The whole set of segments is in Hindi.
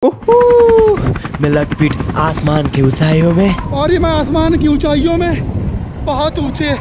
उहू, मैं लग आसमान की ऊंचाइयों में। और ये मैं आसमान की ऊंचाइयों में बहुत ऊंचे,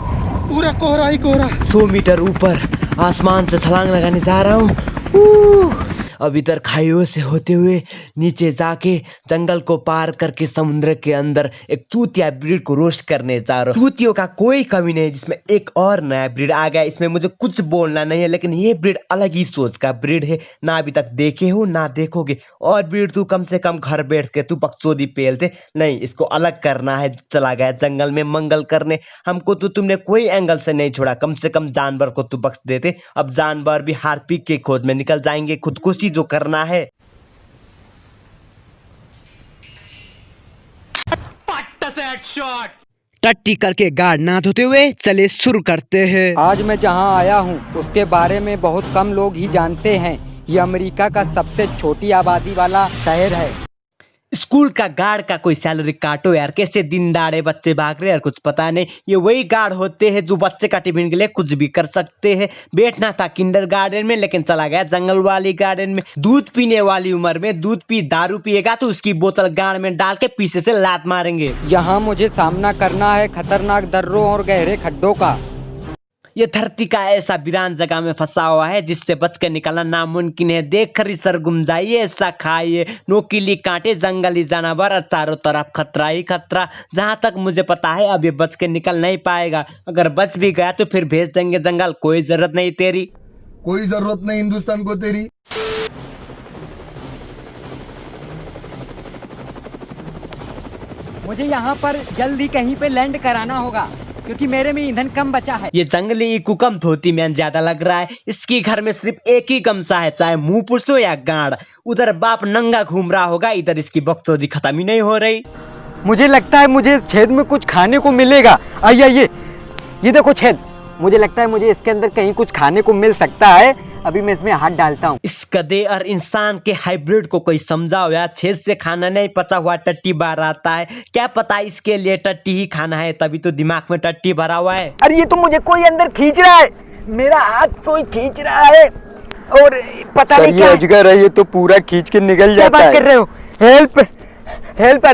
पूरा कोहरा ही कोहरा। 100 मीटर ऊपर आसमान से छलांग लगाने जा रहा हूँ। अब इधर खाइयों से होते हुए नीचे जाके जंगल को पार करके समुद्र के अंदर एक चूतिया ब्रीड को रोस्ट करने जा रहा हूँ। चूतियों का कोई कमी नहीं, जिसमें एक और नया ब्रीड आ गया। इसमें मुझे कुछ बोलना नहीं है, लेकिन ये ब्रीड अलग ही सोच का ब्रीड है, ना अभी तक देखे हो ना देखोगे। और ब्रीड तू कम से कम घर बैठ के तू बकचोदी पेलते नहीं, इसको अलग करना है। चला गया जंगल में मंगल करने, हमको तो तुमने कोई एंगल से नहीं छोड़ा। कम से कम जानवर को तू बख्श देते। अब जानवर भी हार्पिक के खोज में निकल जाएंगे, खुदकुशी जो करना है। टट्टी करके गाड़ ना धोते हुए चले शुरू करते हैं। आज मैं जहां आया हूं उसके बारे में बहुत कम लोग ही जानते हैं। ये अमेरिका का सबसे छोटी आबादी वाला शहर है। स्कूल का गार्ड का कोई सैलरी काटो यार, कैसे दिन दाड़े बच्चे भाग रहे यार, कुछ पता नहीं। ये वही गार्ड होते हैं जो बच्चे का टिफिन के लिए कुछ भी कर सकते हैं। बैठना था किंडर गार्डन में, लेकिन चला गया जंगल वाली गार्डन में। दूध पीने वाली उम्र में दूध पी दारू पिएगा तो उसकी बोतल गाड़ में डाल के पीछे से लात मारेंगे। यहाँ मुझे सामना करना है खतरनाक दर्रों और गहरे खड्डों का। ये धरती का ऐसा वीरान जगह में फंसा हुआ है जिससे बच कर निकलना नामुमकिन है। देख कर सर गुम जाइए, ऐसा खाइए, नोकीली कांटे, जंगली जानवर और चारों तरफ खतरा ही खतरा। जहाँ तक मुझे पता है अब ये बच के निकल नहीं पाएगा। अगर बच भी गया तो फिर भेज देंगे जंगल। कोई जरूरत नहीं तेरी, कोई जरूरत नहीं हिंदुस्तान को तेरी। मुझे यहाँ पर जल्द ही कहीं पे लैंड कराना होगा क्योंकि मेरे में ईंधन कम बचा है। ये जंगली कुकम धोती मैन ज्यादा लग रहा है। इसकी घर में सिर्फ एक ही गमछा है, चाहे मुंह पूछ लो या गांड। उधर बाप नंगा घूम रहा होगा, इधर इसकी बकचोदी खत्म ही नहीं हो रही। मुझे लगता है मुझे छेद में कुछ खाने को मिलेगा। आइए ये देखो छेद, मुझे लगता है मुझे इसके अंदर कहीं कुछ खाने को मिल सकता है। अभी मैं इसमें हाथ डालता हूँ। इस गधे और इंसान के हाइब्रिड को कोई समझाओ यार। छेद से खाना नहीं पचा हुआ टट्टी बाहर आता है। क्या पता इसके लिए टट्टी ही खाना है, तभी तो दिमाग में टट्टी भरा हुआ है। अरे ये तो मुझे कोई अंदर खींच रहा है, मेरा हाथ कोई खींच रहा है और पता नहीं क्या अजगर है, ये तो पूरा खींच के निकल जाता है। क्या बात कर रहे हो? हेल्प हेल्प,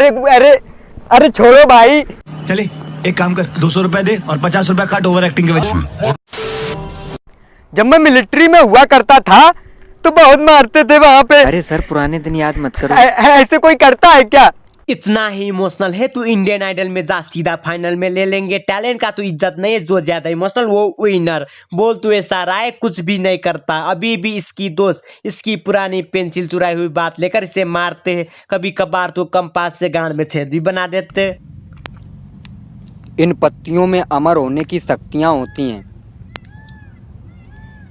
अरे छोड़ो भाई। चले एक काम कर, 200 रुपए दे और 50 रुपए काट ओवर एक्टिंग के वजह। जब मैं मिलिट्री में हुआ करता था तो बहुत मारते थे वहाँ पे। अरे सर पुराने दिन याद मत करो। ऐसे कोई करता है क्या? इतना ही इमोशनल है तू इंडियन आइडल में जा, सीधा फाइनल में ले लेंगे। टैलेंट का तो इज्जत नहीं है, जो ज्यादा इमोशनल वो विनर। बोल तू ऐसा राय कुछ भी नहीं करता। अभी भी इसकी दोस्त इसकी पुरानी पेंसिल चुराई हुई बात लेकर इसे मारते हैं। कभी कभार तो कंपास से गांड में छेद भी बना देते। इन पत्तियों में अमर होने की शक्तियां होती हैं,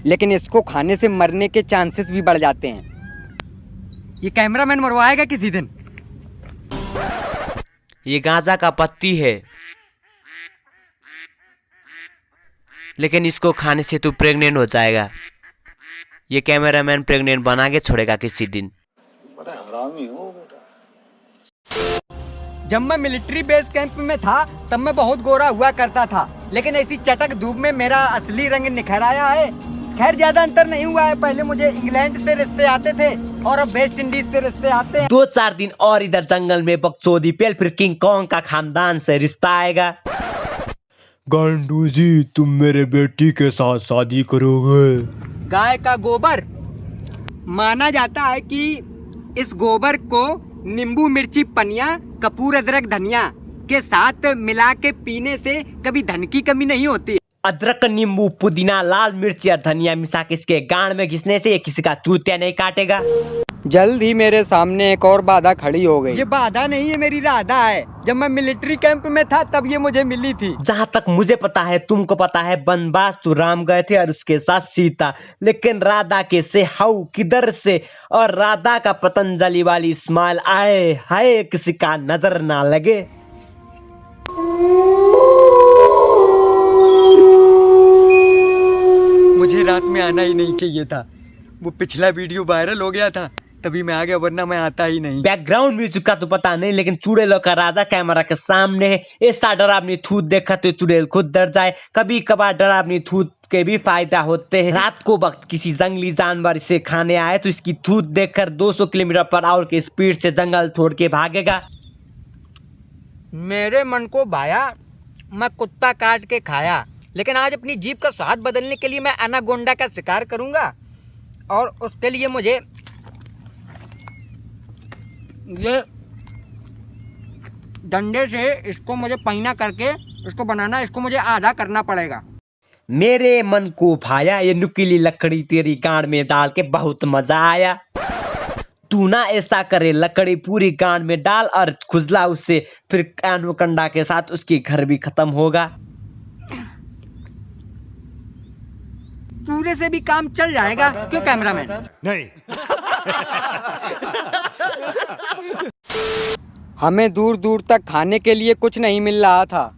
लेकिन इसको खाने से मरने के चांसेस भी बढ़ जाते हैं। ये कैमरामैन मरवाएगा किसी दिन। ये गांजा का पत्ती है, लेकिन इसको खाने से तू प्रेग्नेंट हो जाएगा। ये कैमरामैन प्रेग्नेंट बना के छोड़ेगा किसी दिन। बड़ा हरामी हो बेटा। जब मैं मिलिट्री बेस कैंप में था तब मैं बहुत गोरा हुआ करता था, लेकिन ऐसी चटक धूप में मेरा असली रंग निखर आया है। खैर ज्यादा अंतर नहीं हुआ है। पहले मुझे इंग्लैंड से रिश्ते आते थे और अब वेस्ट इंडीज से रिश्ते आते हैं। 2-4 दिन और इधर जंगल में बकचोदी पेल, फिर किंग कॉन्ग का खानदान से रिश्ता आएगा। गांडू जी तुम मेरे बेटी के साथ शादी करोगे? गाय का गोबर माना जाता है कि इस गोबर को नींबू मिर्ची पनिया कपूर अदरक धनिया के साथ मिला के पीने से कभी धन की कमी नहीं होती। अदरक नींबू पुदीना लाल मिर्च या धनिया मिसा के इसके गांड में घिसने से ये किसी का चूतिया नहीं काटेगा। जल्द ही मेरे सामने एक और बाधा खड़ी हो गई। ये बाधा नहीं है, मेरी राधा है। जब मैं मिलिट्री कैंप में था तब ये मुझे मिली थी। जहाँ तक मुझे पता है तुमको पता है, बनवास तो राम गए थे और उसके साथ सीता, लेकिन राधा के से हाउ किधर से? और राधा का पतंजलि वाली स्माइल आए हाय किसी का नजर ना लगे। मुझे रात में आना ही नहीं चाहिए था। वो पिछला वीडियो वायरल हो गया था तभी मैं आ गया, वरना मैं आता ही नहीं। बैकग्राउंड म्यूजिक का तो पता नहीं, लेकिन चुड़ैलों का राजा कैमरा के सामने है। ऐसा डरावनी थूत देखा तो चुड़ैल खुद डर जाए। कभी कभार डरावनी थूत के भी फायदा होते हैं। रात को वक्त किसी जंगली जानवर इसे खाने आए तो इसकी थूत देखकर 200 किलोमीटर पर आवर की स्पीड से जंगल छोड़ के भागेगा। मेरे मन को भाया, मैं कुत्ता काट के खाया, लेकिन आज अपनी जीभ का स्वाद बदलने के लिए मैं एनाकोंडा का शिकार करूंगा। और उसके लिए मुझे ये डंडे से इसको मुझे पहिना करके इसको बनाना, इसको मुझे आधा करना पड़ेगा। मेरे मन को भाया, ये नुकीली लकड़ी तेरी गांड में डाल के बहुत मजा आया। तू ना ऐसा करे, लकड़ी पूरी गांड में डाल और खुजला उससे, फिर एनाकोंडा के साथ उसकी घर भी खत्म होगा। पूरे से भी काम चल जाएगा, क्यों कैमरामैन? नहीं। हमें दूर दूर तक खाने के लिए कुछ नहीं मिल रहा था।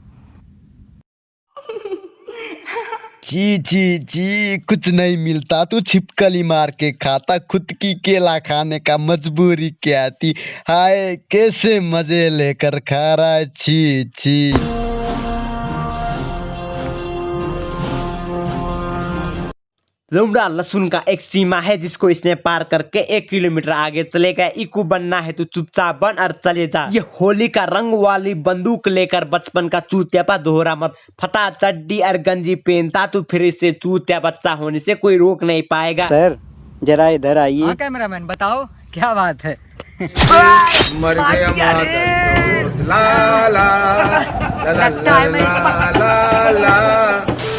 जी जी जी, कुछ नहीं मिलता तो छिपकली मार के खाता, खुद की केला खाने का मजबूरी क्या थी। हाय कैसे मजे लेकर खा रहा है। छी छी। लोमड़ा लहसुन का एक सीमा है जिसको इसने पार करके 1 किलोमीटर आगे चले गए। इकू बनना है तो चुपचाप बन और चले जा। ये होली का रंग वाली बंदूक लेकर बचपन का चूतिया दोहरा मत। फटा चड्डी और गंजी पहनता तो फिर इससे चूतिया बच्चा होने से कोई रोक नहीं पाएगा। सर जरा इधर आइए। हाँ कैमरामैन, बताओ क्या बात है? मर गया ला ला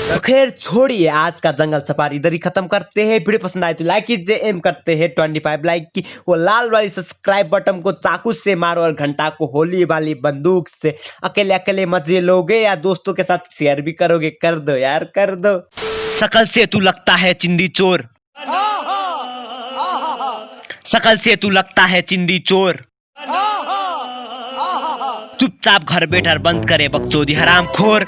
तो खैर छोड़िए, आज का जंगल सफारी इधर ही खत्म करते हैं। वीडियो पसंद आए तो लाइक कीजिए, एम करते हैं 25 लाइक की। वो लाल वाली सब्सक्राइब बटन को चाकू से मारो और घंटा को होली वाली बंदूक से। अकेले अकेले मजे लोगे या दोस्तों के साथ शेयर भी करोगे? कर दो यार, कर दो। शकल से तू लगता है चिंदी चोर, शकल से तू लगता है चिंदी चोर। चुपचाप घर बैठकर बंद करे बकचोदी हराम खोर।